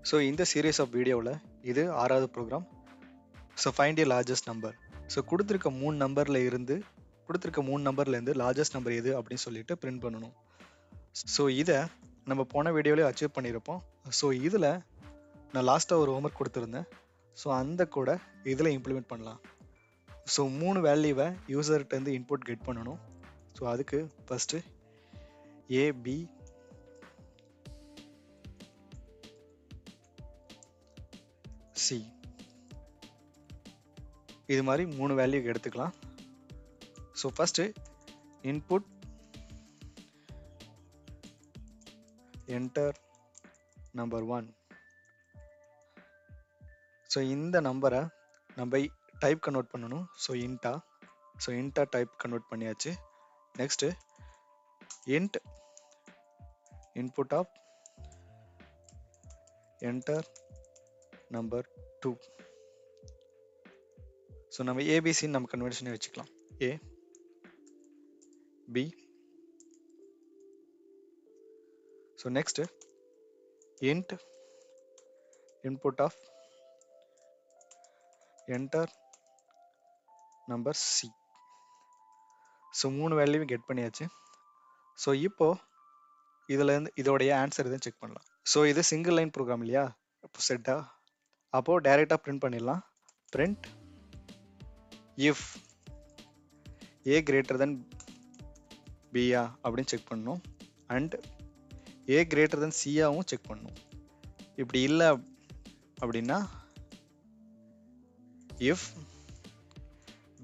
So இந்த series of வீடியோவில் இது 6வது program. So find the largest number. So கொடுத்துருக்க மூணு நம்பர்லேருந்து லார்ஜஸ்ட் நம்பர் எது அப்படின்னு சொல்லிட்டு பிரிண்ட் பண்ணணும். ஸோ இதை நம்ம போன வீடியோவிலே அச்சீவ் பண்ணியிருப்போம். ஸோ இதில் நான் லாஸ்ட்டாக ஒரு ஹோம்ஒர்க் கொடுத்துருந்தேன். ஸோ அந்த கூட இதில் இம்ப்ளிமெண்ட் பண்ணலாம். ஸோ 3 வேல்யூவை யூசர்கிட்டேருந்து இன்புட் கெட் பண்ணணும். ஸோ அதுக்கு ஃபஸ்ட்டு ஏபி சி இது மாதிரி 3 வேல்யூ எடுத்துக்கலாம். So first input enter number 1. So இந்த நம்பரை நம்ம டைப் கன்வெர்ட் பண்ணணும். ஸோ இன்ட்டா டைப் கன்வெர்ட் பண்ணியாச்சு. Next int input of enter number 2. So நம்ம ஏபிசின்னு நம்ம கன்வெர்ஷனை வச்சுக்கலாம். A B. So next int input of enter number C. So 3 வேல்யூவும் கெட் பண்ணியாச்சு. ஸோ இப்போ இதுலேருந்து இதோடைய ஆன்சர் எதுவும் செக் பண்ணலாம். ஸோ இது சிங்கிள் லைன் ப்ரோக்ராம் இல்லையா, இப்போ செட்டா, அப்போது டைரெக்டாக பிரிண்ட் பண்ணிடலாம். Print if A greater then பியா அப்படின்னு செக் பண்ணணும். அண்ட் ஏ கிரேட்டர் தென் சியாவும் செக் பண்ணணும். இப்படி இல்லை அப்படின்னா இஃப்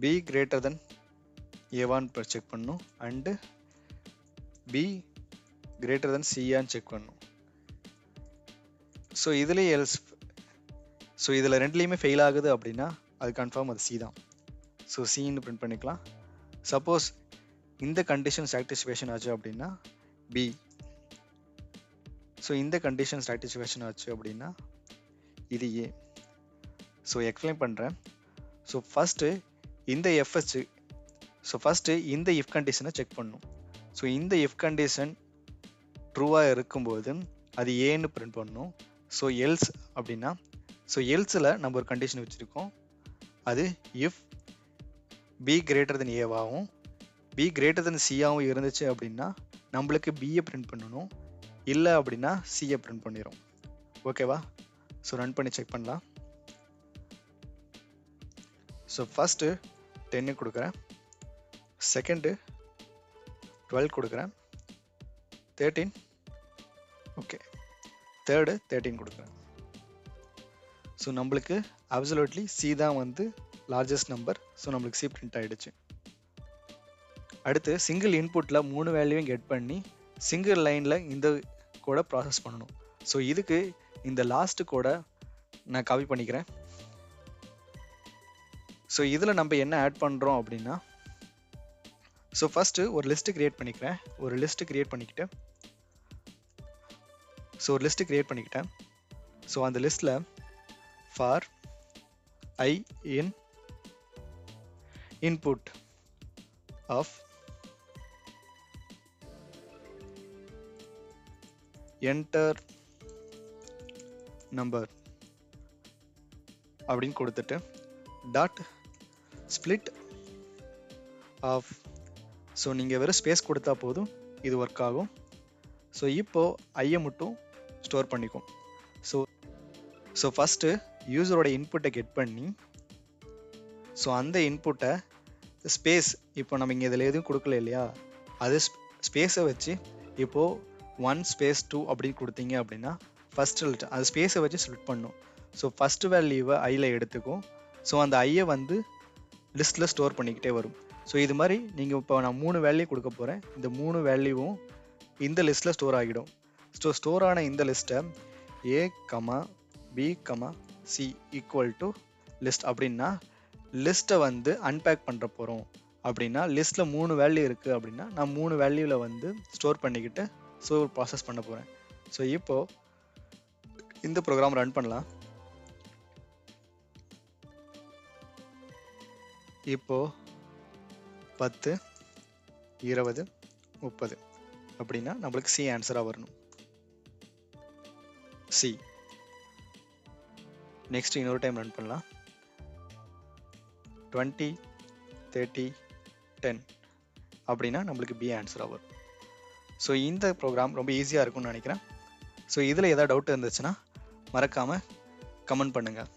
பி கிரேட்டர் தென் ஏவான்னு செக் பண்ணணும். அண்டு பி கிரேட்டர் தென் சியான்னு செக் பண்ணணும். ஸோ இதுலேயே எல்ஸ், ஸோ இதில் ரெண்டுலேயுமே ஃபெயில் ஆகுது அப்படின்னா அது கன்ஃபார்ம் அது சி தான். ஸோ சின்னு பிரிண்ட் பண்ணிக்கலாம். சப்போஸ் இந்த கண்டிஷன் சாட்டிஸ்ஃபேக்ஷன் ஆச்சு அப்படின்னா பி. ஸோ இந்த கண்டிஷன் சாட்டிஸ்ஃபேக்ஷன் ஆச்சு அப்படின்னா இது ஏ. ஸோ எக்ஸ்பிளைன் பண்ணுறேன். ஸோ ஃபஸ்ட்டு இந்த எஃப்எஸ், ஸோ ஃபஸ்ட்டு இந்த இஃப் கண்டிஷனை செக் பண்ணணும். ஸோ இந்த இஃப் கண்டிஷன் ட்ரூவாக இருக்கும்போது அது ஏன்னு பிரிண்ட் பண்ணணும். ஸோ எல்ஸ் அப்படின்னா, ஸோ எல்ஸில் நம்ம ஒரு கண்டிஷன் வச்சுருக்கோம். அது இஃப் பி கிரேட்டர் தென் ஏவாகவும் பி கிரேட்டர் தென் சியாவும் இருந்துச்சு அப்படின்னா நம்மளுக்கு பியை பிரிண்ட் பண்ணணும். இல்லை அப்படின்னா சியை பிரிண்ட் பண்ணிடும். ஓகேவா? ஸோ ரன் பண்ணி செக் பண்ணலாம். ஸோ ஃபஸ்ட்டு 10 கொடுக்குறேன், செகண்டு 12 கொடுக்குறேன், 13, ஓகே, தேர்டு 13 கொடுக்குறேன். ஸோ நம்மளுக்கு அப்சல்யூட்லி சி தான் வந்து லார்ஜஸ்ட் நம்பர். ஸோ நம்மளுக்கு சி பிரிண்ட் ஆகிடுச்சு. அடுத்து சிங்கிள் இன்புட்டில் 3 வேல்யூவையும் கெட் பண்ணி சிங்கிள் லைனில் இந்த கோடை ப்ராசஸ் பண்ணணும். ஸோ இதுக்கு இந்த லாஸ்ட்டு கோடை நான் காப்பி பண்ணிக்கிறேன். ஸோ இதில் நம்ம என்ன ஆட் பண்ணுறோம் அப்படின்னா, ஸோ ஃபஸ்ட்டு ஒரு லிஸ்ட்டு க்ரியேட் பண்ணிக்கிறேன். ஒரு லிஸ்ட்டு க்ரியேட் பண்ணிக்கிட்டேன். ஸோ அந்த லிஸ்ட்டில் for i in input of enter number அப்படின்னு கொடுத்துட்டு டாட் ஸ்பிளிட் ஆஃப். ஸோ நீங்கள் வெறும் ஸ்பேஸ் கொடுத்தா போதும், இது ஒர்க் ஆகும். ஸோ இப்போது ஐயை மட்டும் ஸ்டோர் பண்ணிக்கும். ஸோ ஃபஸ்ட்டு யூசரோட இன்புட்டை கெட் பண்ணி, ஸோ அந்த இன்புட்டை ஸ்பேஸ், இப்போ நம்ம இங்கே இதில் எதுவும் கொடுக்கல இல்லையா, அது ஸ்பேஸை வச்சு இப்போது 1 ஸ்பேஸ் 2 அப்படின்னு கொடுத்தீங்க அப்படின்னா ஃபஸ்ட்டு அது ஸ்பேஸை வச்சு ஸ்ப்ளிட் பண்ணும். ஸோ ஃபஸ்ட்டு வேல்யூவை ஐயில் எடுத்துக்கும். ஸோ அந்த ஐயை வந்து லிஸ்ட்டில் ஸ்டோர் பண்ணிக்கிட்டே வரும். ஸோ இது மாதிரி நீங்கள் இப்போ நான் 3 வேல்யூ கொடுக்க போகிறேன். இந்த 3 வேல்யூவும் இந்த லிஸ்ட்டில் ஸ்டோர் ஆகிடும். ஸ்டோர் ஆன இந்த லிஸ்ட்டை A comma B comma C equal to list அப்படின்னா லிஸ்ட்டை வந்து அன்பேக் பண்ணுற போகிறோம். அப்படின்னா லிஸ்ட்டில் 3 வேல்யூ இருக்குது அப்படின்னா நான் 3 வேல்யூவில் வந்து ஸ்டோர் பண்ணிக்கிட்டு ஸோ ப்ராசஸ் பண்ண போகிறேன். ஸோ இப்போது இந்த ப்ரோக்ராம் ரன் பண்ணலாம். இப்போது 10, 20, 30 அப்படின்னா நம்மளுக்கு சி ஆன்சராக வரணும். சி. நெக்ஸ்ட் இன்னொரு டைம் ரன் பண்ணலாம். 20 30 10 அப்படின்னா நம்மளுக்கு பி ஆன்சராக வரும். ஸோ இந்த ப்ரோக்ராம் ரொம்ப ஈஸியாக இருக்கும்னு நினைக்கிறேன். ஸோ இதில் ஏதாவது டவுட் இருந்துச்சுன்னா மறக்காமல் கமெண்ட் பண்ணுங்கள்.